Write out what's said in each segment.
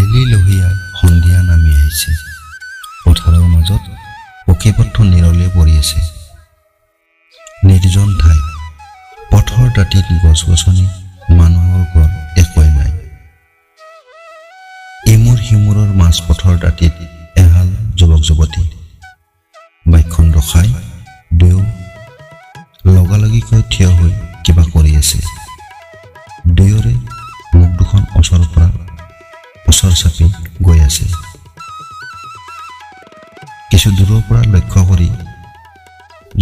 বেলি লহিয়া সন্ধিয়া নামি আহিছে। পথাৰৰ মাজত পকীপথ নিৰলে পৰি আছে। নিৰ্জন ঠাই, পথৰ দাঁতিত গছ-গছনি, মানুহৰ ঘৰ একোৱেই নাই। ইমূৰ সিমূৰৰ মাজপথৰ দাঁতিত এহাল যুৱক যুৱতী। বাইকখন ৰখাই দুয়ো লগালগিকৈ থিয় হৈ কিবা কৰি আছে। দুয়োৰে মুখ দুখন ওচৰৰ পৰা ওচৰ চাপি গৈ আছে। কিছু দূৰৰ পৰা লক্ষ্য কৰি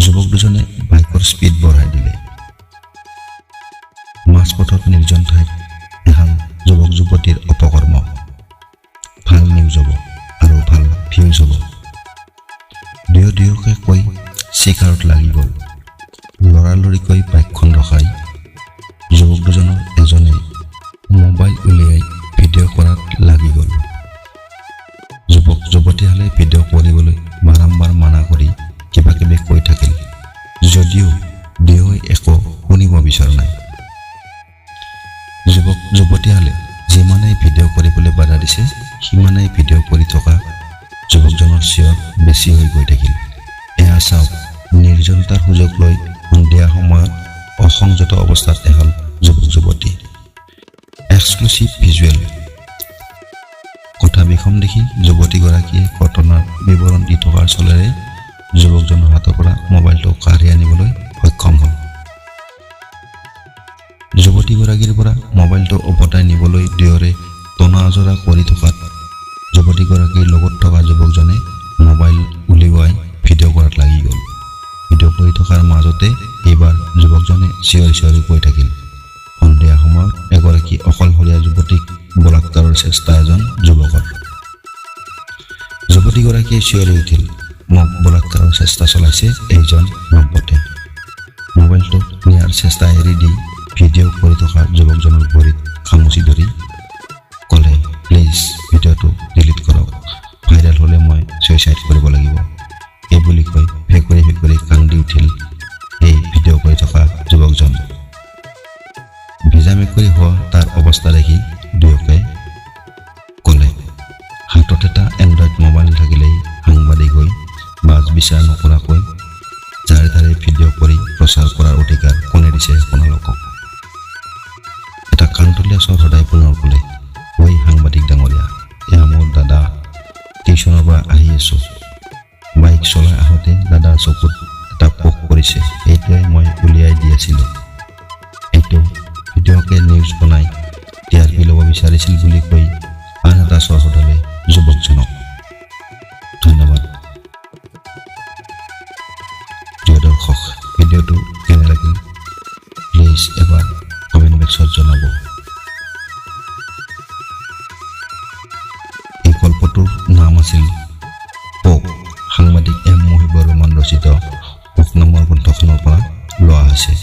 যুৱক দুজনে বাইকৰ স্পীড বঢ়াই দিলে। মাজপথত নিৰ্জন ঠাইত এহাল যুৱক যুৱতীৰ অপকৰ্ম। ভাল নিউজ হ'ব আৰু ভাল ভিউজ হ'ব। দুয়োকে কৈ চিকাৰত লাগি গ'ল। লৰালৰিকৈ বাইকখন ৰখাই যুৱক দুজনৰ এজনে মোবাইল উলিয়াই ভিডিঅ' কৰাত লাগি গ'ল। যুৱক যুৱতীহালে ভিডিঅ' কৰিবলৈ বাৰম্বাৰ মানা কৰি কিবা কিবি কৈ থাকিল, যদিও দুয়োই একো শুনিব বিচৰা নাই। যুৱক যুৱতীহালে যিমানেই ভিডিঅ' কৰিবলৈ বাধা দিছে, সিমানেই ভিডিঅ' কৰি থকা যুৱকজনৰ চিঞৰ বেছি হৈ গৈ থাকিল। এয়া চাওক, নিৰ্জনতাৰ সুযোগ লৈ সন্ধিয়া সময়ত অসংযত অৱস্থাত এহাল যুৱক যুৱতী। Exclusive visual. কথা বিষম দেখি যুৱতীগৰাকীয়ে ঘটনাৰ বিৱৰণ দি থকাৰ চলেৰে যুৱকজনৰ হাতৰ পৰা মোবাইলটো কাঢ়ি আনিবলৈ সক্ষম হ'ল। যুৱতীগৰাকীৰ পৰা মোবাইলটো উভতাই নিবলৈ দুয়োৰে টনা আজৰা কৰি থকাত যুৱতীগৰাকীৰ লগত থকা যুৱকজনে মোবাইল উলিওৱাই ভিডিঅ' কৰাত লাগি গ'ল। ভিডিঅ' কৰি থকাৰ মাজতে এইবাৰ যুৱকজনে চিঞৰি চিঞৰি কৈ থাকিল, সন্ধিয়া সময়ত এগৰাকী অকলশৰীয়া যুৱতীক বলাৎকাৰৰ চেষ্টা এজন যুৱকৰ। যুৱতীগৰাকীয়ে চিঞৰি উঠিল, মোক বলাৎকাৰৰ চেষ্টা চলাইছে এইজন নম্পতে। মোবাইলটো নিয়াৰ চেষ্টা এৰি দি ভিডিঅ' কৰি থকা যুৱকজনৰ ভৰিত খামুচি ধৰি ক'লে, প্লিজ ভিডিঅ'টো ডিলিট কৰক, ভাইৰেল হ'লে মই ছুইচাইড কৰিব লাগিব। এইবুলি কৈ ফেকুৰি ফেকুৰি কান্দি উঠিল এই ভিডিঅ' কৰি থকা যুৱকজন। ভিজা মেকুৰী হোৱা তাৰ অৱস্থা দেখি দুয়োকে ক'লে, হাতত এটা এণ্ড্ৰইড মোবাইল থাকিলেই সাংবাদিক হৈ বাজ বিচাৰ নকৰাকৈ যাৰে তাৰে ভিডিঅ' কৰি প্ৰচাৰ কৰাৰ অধিকাৰ কোনে দিছে আপোনালোকক? এটা কাণতলীয়া স্বৰ সদায় পুনৰ ক'লে, ঐ সাংবাদিক ডাঙৰীয়া, এয়া মোৰ দাদা, টিউশ্যনৰ পৰা আহি আছোঁ। বাইক চলাই আহোঁতে দাদাৰ চকুত এটা পোক পৰিছে, এইটোৱে মই উলিয়াই দি আছিলোঁ। এইটো ভিডিঅ'কে নিউজ বনাই TRP ল'ব বিচাৰিছিল বুলি কৈ আন এটা স্বৰ সোধালে যুৱকজনক। ধন্যবাদ। প্ৰিয় দৰ্শক, ভিডিঅ'টো কেনে লাগিল প্লিজ এবাৰ কমেণ্ট বক্সত জনাব। এই গল্পটোৰ নাম আছিল পোক। সাংবাদিক M. মহিবুৰ ৰহমান ৰচিত পোক নামৰ গ্ৰন্থখনৰ পৰা লোৱা হৈছে।